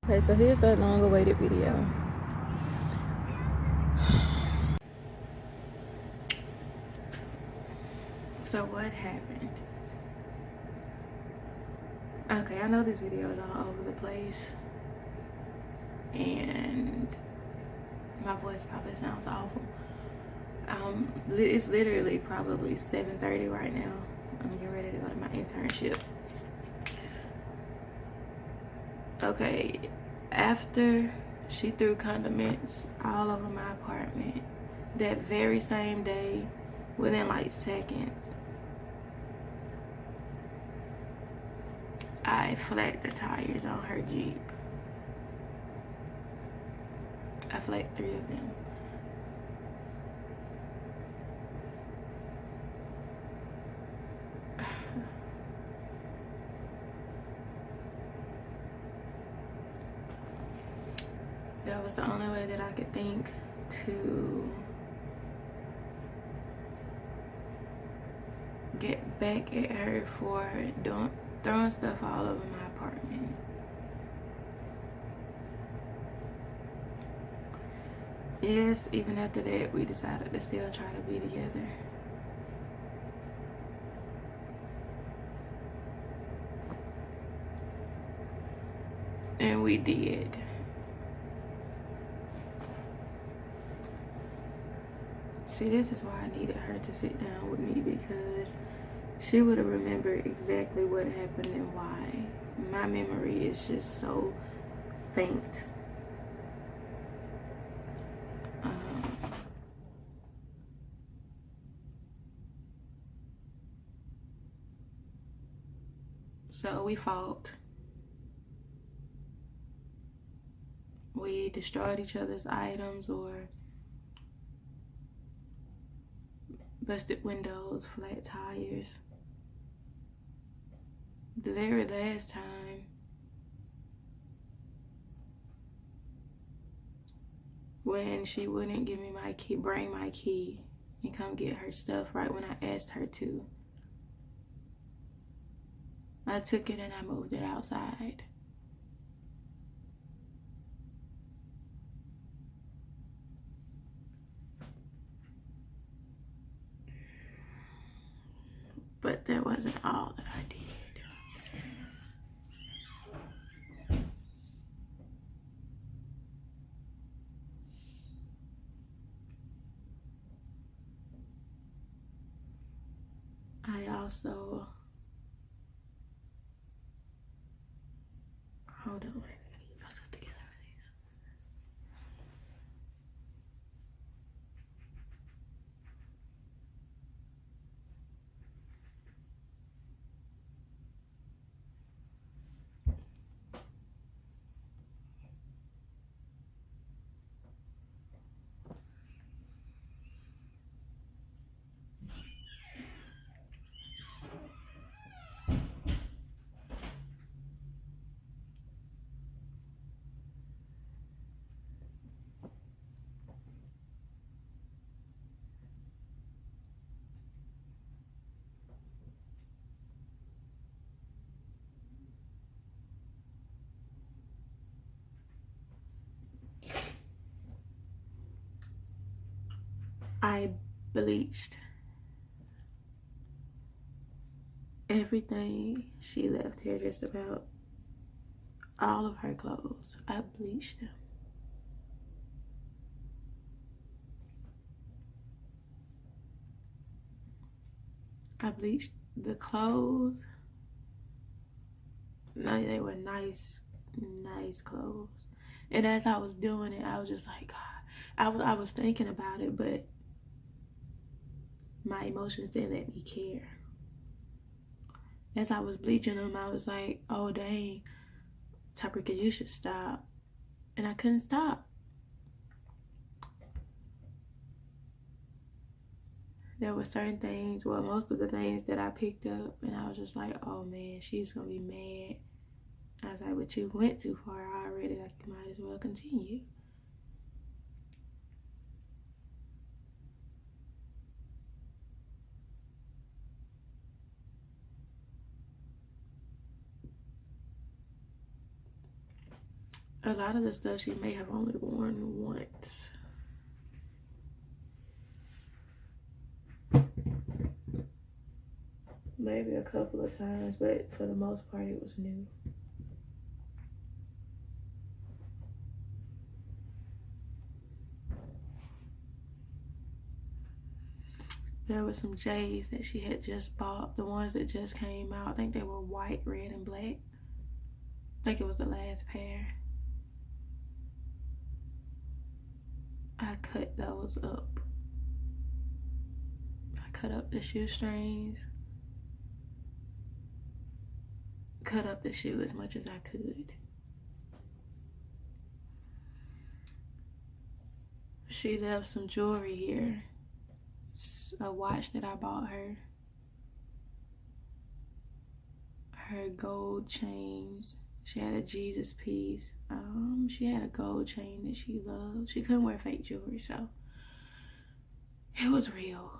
Okay, so here's the long awaited video. So what happened? Okay, I know this video is all over the place and my voice probably sounds awful. It's literally probably 7:30 right now. I'm getting ready to go to my internship. Okay, after she threw condiments all over my apartment, that very same day, within like seconds, I flat the tires on her Jeep. I flat 3 of them. That was the only way that I could think to get back at her for throwing stuff all over my apartment. Yes, even after that, we decided to still try to be together. And we did. See, this is why I needed her to sit down with me, because she would have remembered exactly what happened and why. My memory is just so faint. So we fought. We destroyed each other's items or busted windows, flat tires. The very last time, when she wouldn't give me my key, bring my key and come get her stuff right when I asked her to, I took it and I moved it outside. But that wasn't all that I did. I also, hold on, wait, I gotta get myself together for these. I bleached everything she left here, just about all of her clothes. I bleached them. I bleached the clothes. No, they were nice clothes. And as I was doing it, I was just like, God, I was thinking about it, but my emotions didn't let me care. As I was bleaching them, I was like, oh dang, Tabrika, you should stop. And I couldn't stop. There were certain things, well, most of the things that I picked up, and I was just like, oh man, she's gonna be mad. I was like, but you went too far already, like you might as well continue. A lot of the stuff she may have only worn once. Maybe a couple of times, but for the most part it was new. There were some J's that she had just bought, the ones that just came out. I think they were white, red, and black. I think it was the last pair. I cut those up. I cut up the shoestrings. Cut up the shoe as much as I could. She left some jewelry here. A watch that I bought her. Her gold chains. She had a Jesus piece. She had a gold chain that she loved. She couldn't wear fake jewelry, so it was real.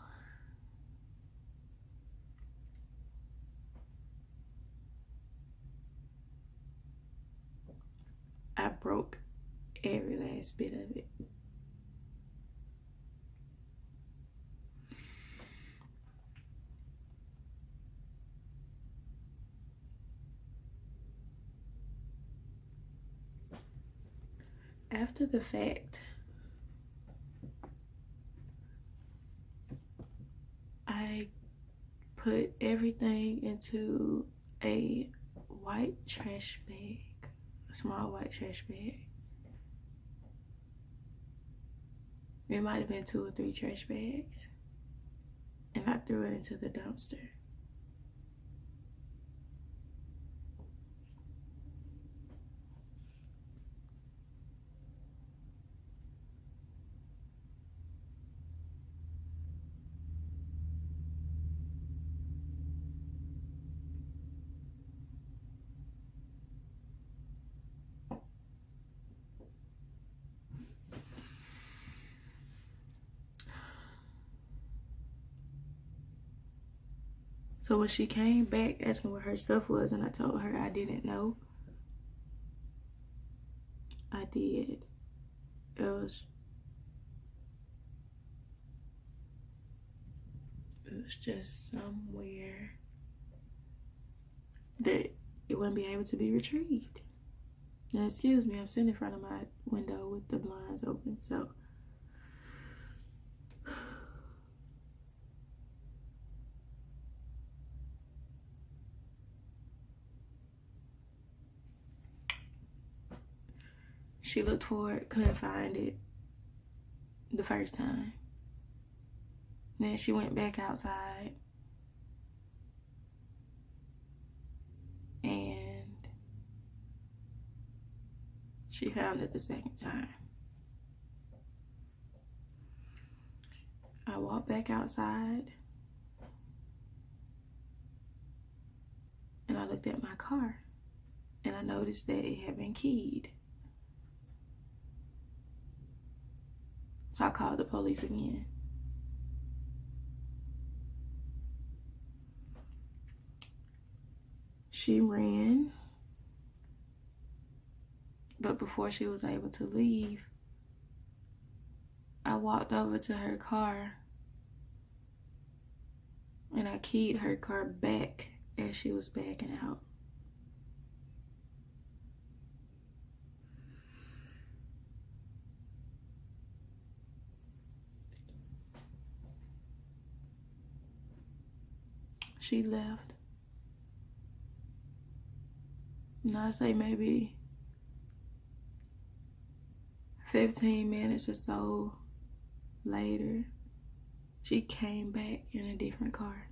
I broke every last bit of it. After the fact, I put everything into a white trash bag, a small white trash bag. It might have been 2 or 3 trash bags. And I threw it into the dumpster. So when she came back asking what her stuff was, and I told her I didn't know, I did. It was just somewhere that it wouldn't be able to be retrieved. Now, excuse me, I'm sitting in front of my window with the blinds open, so she looked for it, couldn't find it the first time. Then she went back outside and she found it the second time. I walked back outside and I looked at my car and I noticed that it had been keyed. So I called the police again. She ran, but before she was able to leave, I walked over to her car and I keyed her car back as she was backing out. She left. And I say maybe 15 minutes or so later, she came back in a different car.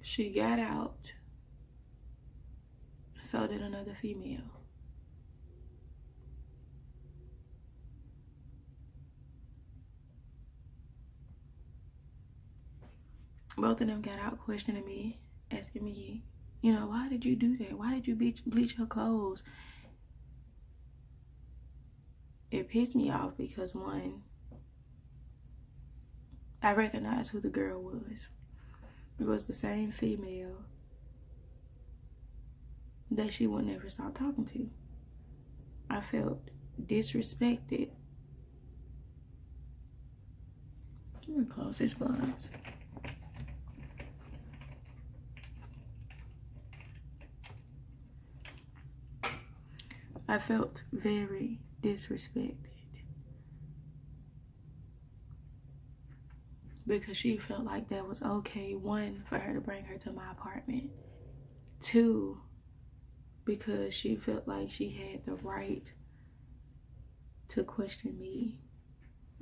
She got out. So did another female. Both of them got out questioning me, asking me, you know, why did you do that? Why did you bleach her clothes? It pissed me off because, one, I recognized who the girl was. It was the same female that she would never stop talking to. I felt disrespected. Let me close this blinds. I felt very disrespected because she felt like that was okay. One, for her to bring her to my apartment. Two, because she felt like she had the right to question me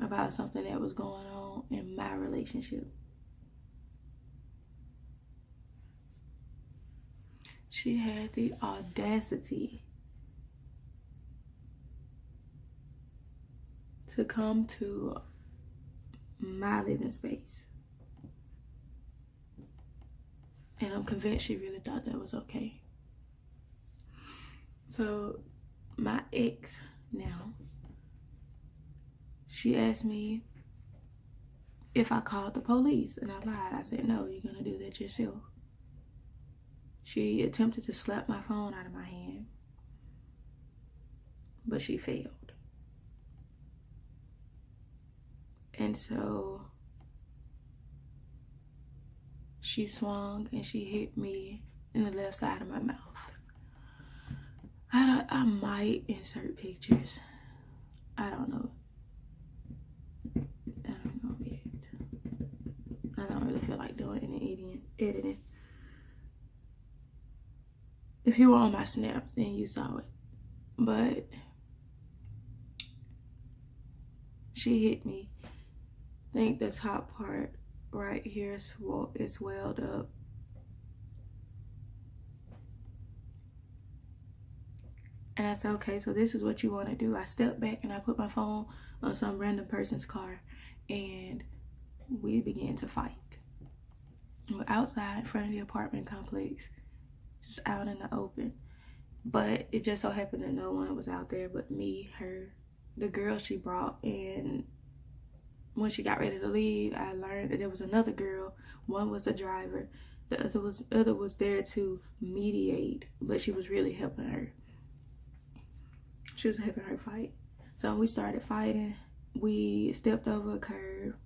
about something that was going on in my relationship. She had the audacity to come to my living space. And I'm convinced she really thought that was okay. So my ex now, she asked me if I called the police, and I lied. I said, no, you're gonna do that yourself. She attempted to slap my phone out of my hand, but she failed. And so she swung and she hit me in the left side of my mouth. I might insert pictures. I don't know yet. I don't really feel like doing any editing. If you were on my snap, then you saw it. But she hit me. I think the top part right here is swelled up. And I said, okay, so this is what you want to do. I stepped back and I put my phone on some random person's car, and we began to fight. We're outside in front of the apartment complex, just out in the open. But it just so happened that no one was out there but me, her, the girl she brought. And when she got ready to leave, I learned that there was another girl. One was the driver. The other was there to mediate, but she was really helping her. She was helping her fight. So we started fighting. We stepped over a curb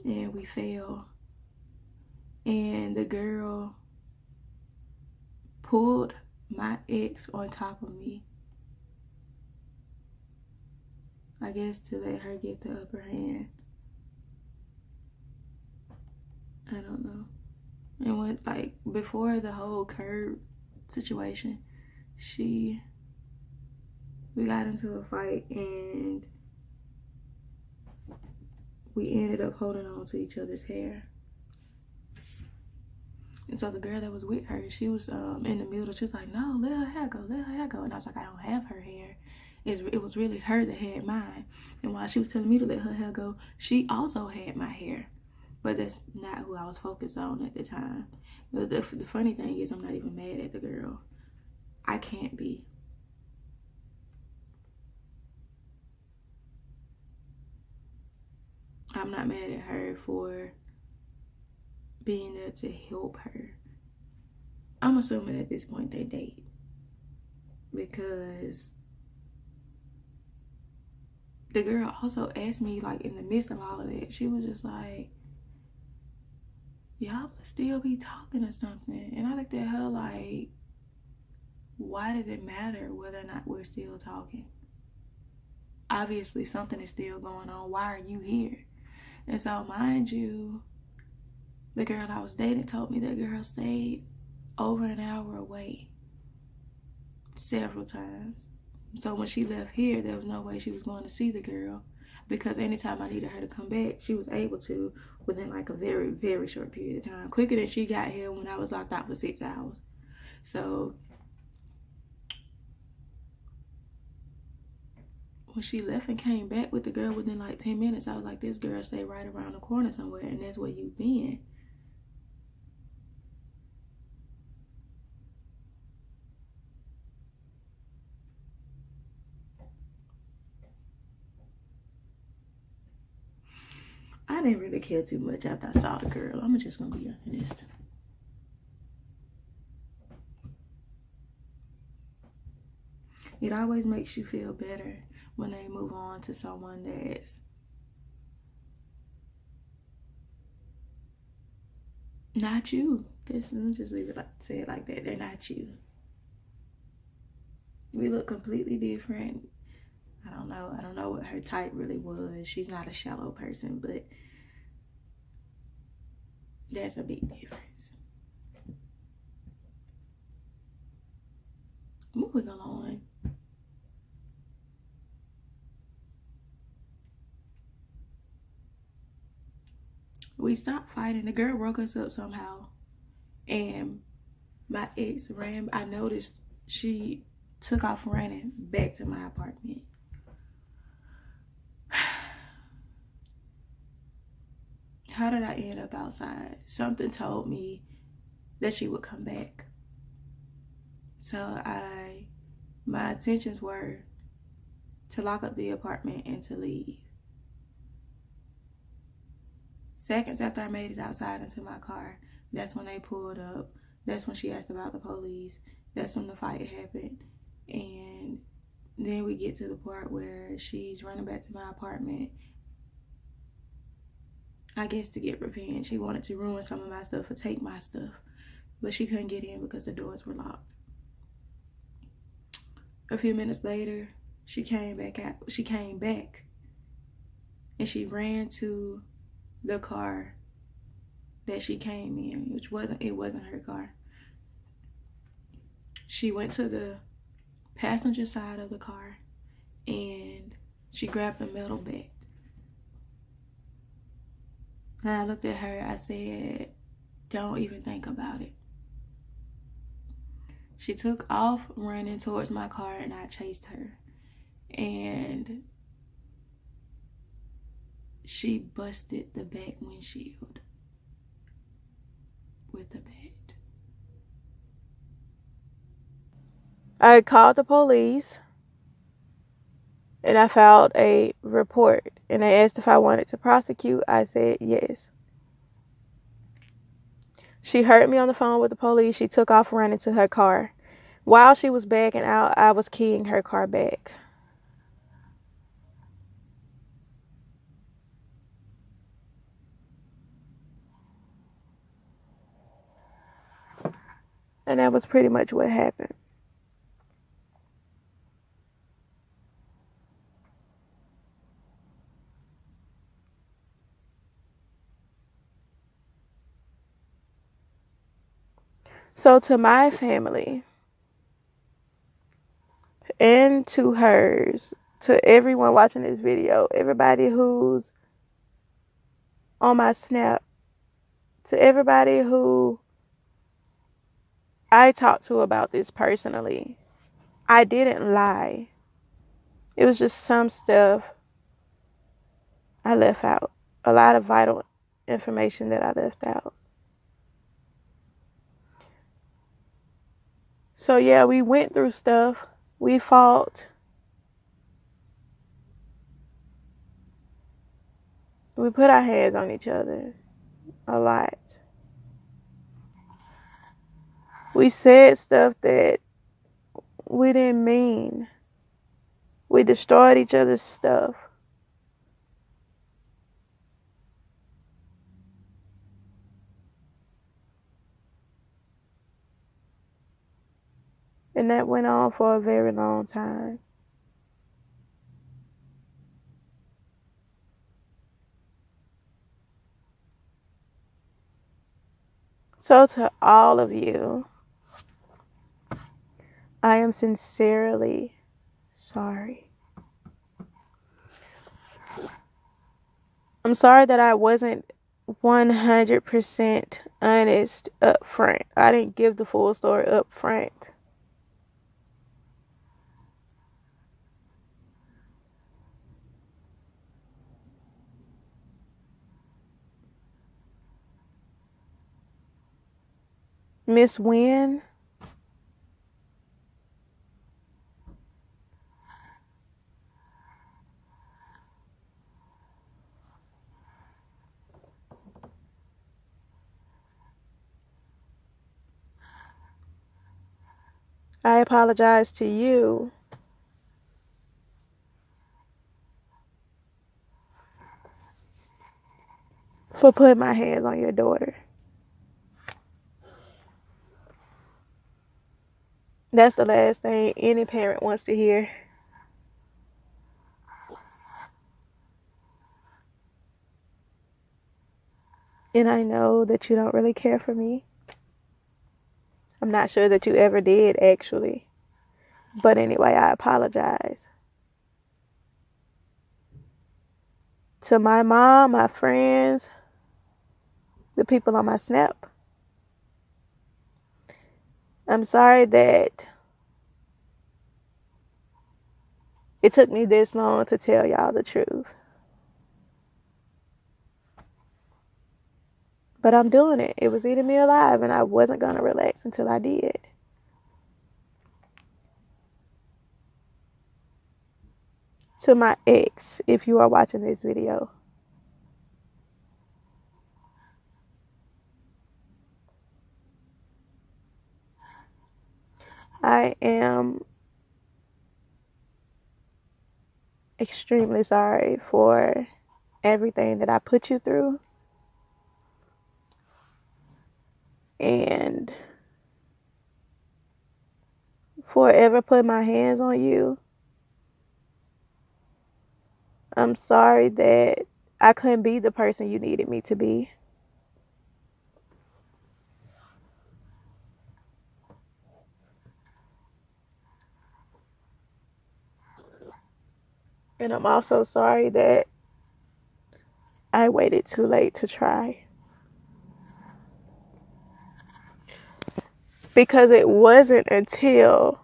and we fell. And the girl pulled my ex on top of me, I guess to let her get the upper hand. I don't know. And when, like, before the whole curb situation, we got into a fight and we ended up holding on to each other's hair. And so the girl that was with her, she was in the middle. She was like, no, let her hair go, let her hair go. And I was like, I don't have her hair. It was really her that had mine. And while she was telling me to let her hair go, she also had my hair. But that's not who I was focused on at the time. The funny thing is, I'm not even mad at the girl. I can't be. I'm not mad at her for being there to help her. I'm assuming at this point they date, because the girl also asked me, like, in the midst of all of that, she was just like, y'all still be talking or something. And I looked at her like, why does it matter whether or not we're still talking? Obviously something is still going on. Why are you here? And so, mind you, the girl I was dating told me that girl stayed over an hour away several times. So when she left here, there was no way she was going to see the girl, because anytime I needed her to come back, she was able to within like a very, very short period of time. Quicker than she got here when I was locked out for 6 hours. So when she left and came back with the girl within like 10 minutes, I was like, this girl stayed right around the corner somewhere, and that's where you've been. I didn't really care too much after I saw the girl. I'm just gonna be honest. It always makes you feel better when they move on to someone that's not you. Just leave it say it like that. They're not you. We look completely different. I don't know what her type really was. She's not a shallow person, but there's a big difference. Moving along. We stopped fighting. The girl broke us up somehow. And my ex ran. I noticed she took off running back to my apartment. How did I end up outside? Something told me that she would come back. So my intentions were to lock up the apartment and to leave. Seconds after I made it outside into my car, that's when they pulled up. That's when she asked about the police. That's when the fight happened. And then we get to the part where she's running back to my apartment, I guess to get revenge. She wanted to ruin some of my stuff or take my stuff, but she couldn't get in because the doors were locked. A few minutes later, she came back and she ran to the car that she came in, which wasn't her car. She went to the passenger side of the car and she grabbed the metal bat. And I looked at her, I said, don't even think about it. She took off running towards my car and I chased her. And she busted the back windshield with the bat. I called the police and I filed a report, and they asked if I wanted to prosecute. I said yes. She heard me on the phone with the police. She took off running to her car. While she was backing out, I was keying her car back. And that was pretty much what happened. So to my family and to hers, to everyone watching this video, everybody who's on my Snap, to everybody who I talked to about this personally, I didn't lie. It was just some stuff I left out. A lot of vital information that I left out. So yeah, we went through stuff. We fought. We put our hands on each other a lot. We said stuff that we didn't mean. We destroyed each other's stuff. And that went on for a very long time. So to all of you, I am sincerely sorry. I'm sorry that I wasn't 100% honest up front. I didn't give the full story up front. Miss Wynn, I apologize to you for putting my hands on your daughter. That's the last thing any parent wants to hear. And I know that you don't really care for me. I'm not sure that you ever did, actually. But anyway, I apologize. To my mom, my friends, the people on my Snap, I'm sorry that it took me this long to tell y'all the truth. But I'm doing it. It was eating me alive, and I wasn't going to relax until I did. To my ex, if you are watching this video, I am extremely sorry for everything that I put you through. And for ever put my hands on you. I'm sorry that I couldn't be the person you needed me to be. And I'm also sorry that I waited too late to try. Because it wasn't until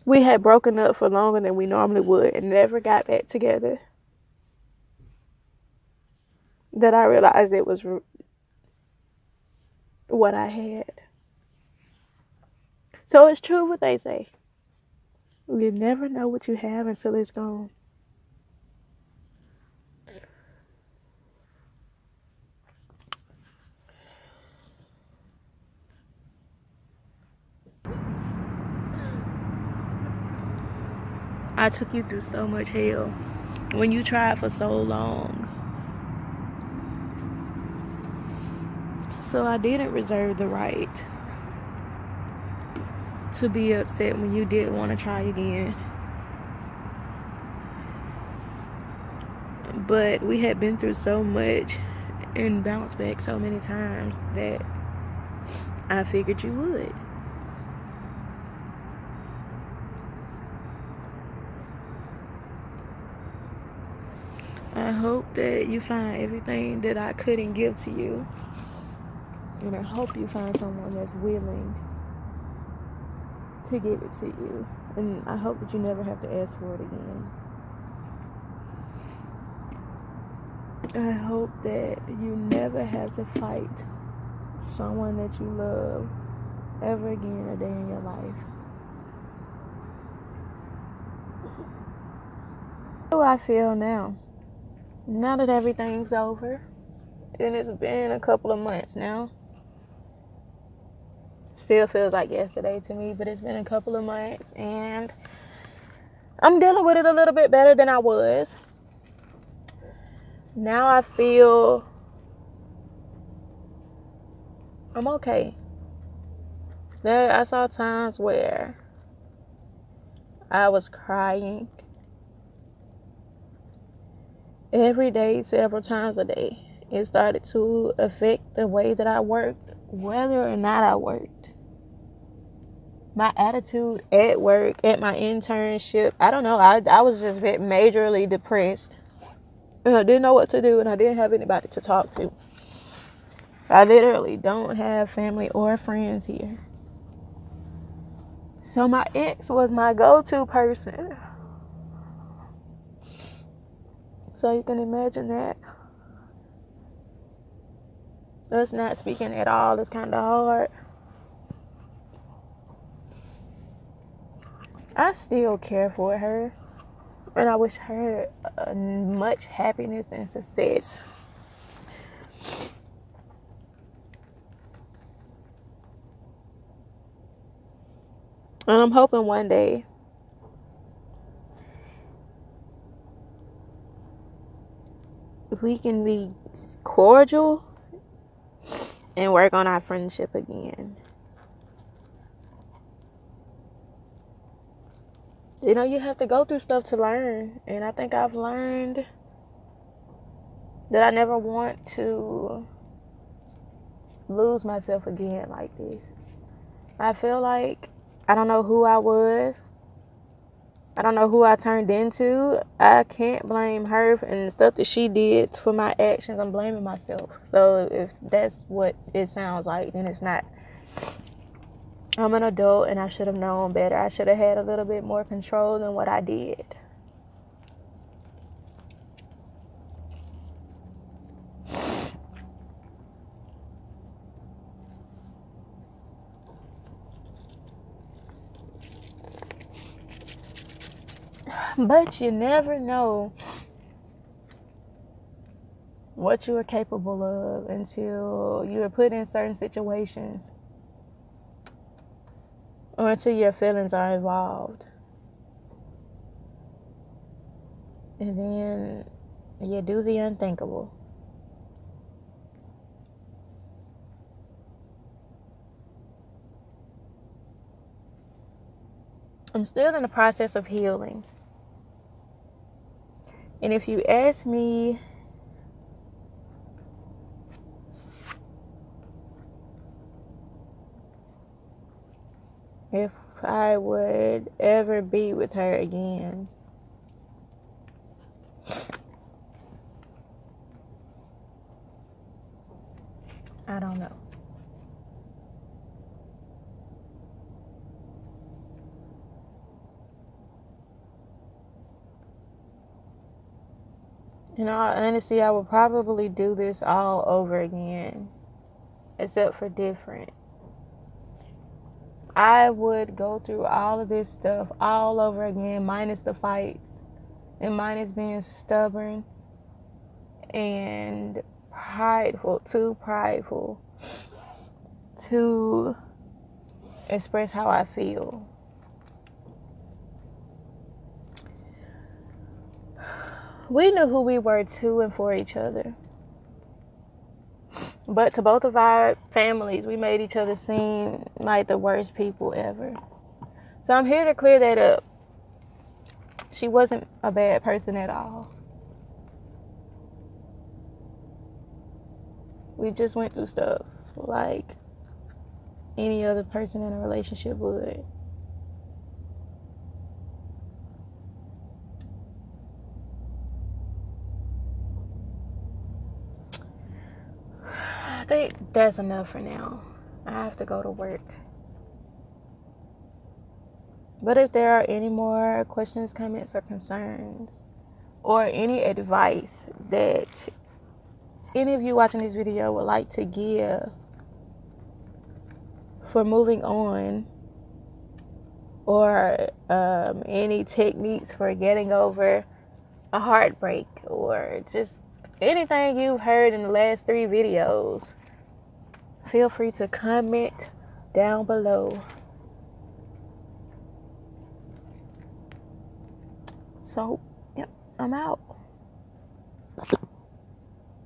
we had broken up for longer than we normally would and never got back together that I realized it was what I had. So it's true what they say. You never know what you have until it's gone. I took you through so much hell when you tried for so long. So I didn't reserve the right to be upset when you didn't want to try again. But we had been through so much and bounced back so many times that I figured you would. I hope that you find everything that I couldn't give to you. And I hope you find someone that's willing to give it to you. And I hope that you never have to ask for it again. I hope that you never have to fight someone that you love ever again a day in your life. How do I feel now? Now that everything's over, and it's been a couple of months now. Still feels like yesterday to me, but it's been a couple of months, and I'm dealing with it a little bit better than I was. Now I feel I'm okay. I saw times where I was crying every day, several times a day. It started to affect the way that I worked, whether or not I worked. My attitude at work, at my internship, I don't know. I was just majorly depressed. And I didn't know what to do, and I didn't have anybody to talk to. I literally don't have family or friends here. So my ex was my go-to person. So you can imagine that. Us not speaking at all is kind of hard. I still care for her, and I wish her much happiness and success. And I'm hoping one day we can be cordial and work on our friendship again. You know, you have to go through stuff to learn. And I think I've learned that I never want to lose myself again like this. I feel like I don't know who I was. I don't know who I turned into. I can't blame her and the stuff that she did for my actions. I'm blaming myself. So if that's what it sounds like, then it's not. I'm an adult and I should have known better. I should have had a little bit more control than what I did. But you never know what you are capable of until you are put in certain situations or until your feelings are involved. And then you do the unthinkable. I'm still in the process of healing. And if you ask me if I would ever be with her again, I don't know. In all honesty, I would probably do this all over again, except for different. I would go through all of this stuff all over again, minus the fights, and minus being stubborn and too prideful to express how I feel. We knew who we were to and for each other. But to both of our families, we made each other seem like the worst people ever. So I'm here to clear that up. She wasn't a bad person at all. We just went through stuff like any other person in a relationship would. I think that's enough for now. I have to go to work. But if there are any more questions, comments, or concerns, or any advice that any of you watching this video would like to give for moving on, or any techniques for getting over a heartbreak, or just anything you've heard in the last 3 videos, feel free to comment down below. So, yep, I'm out.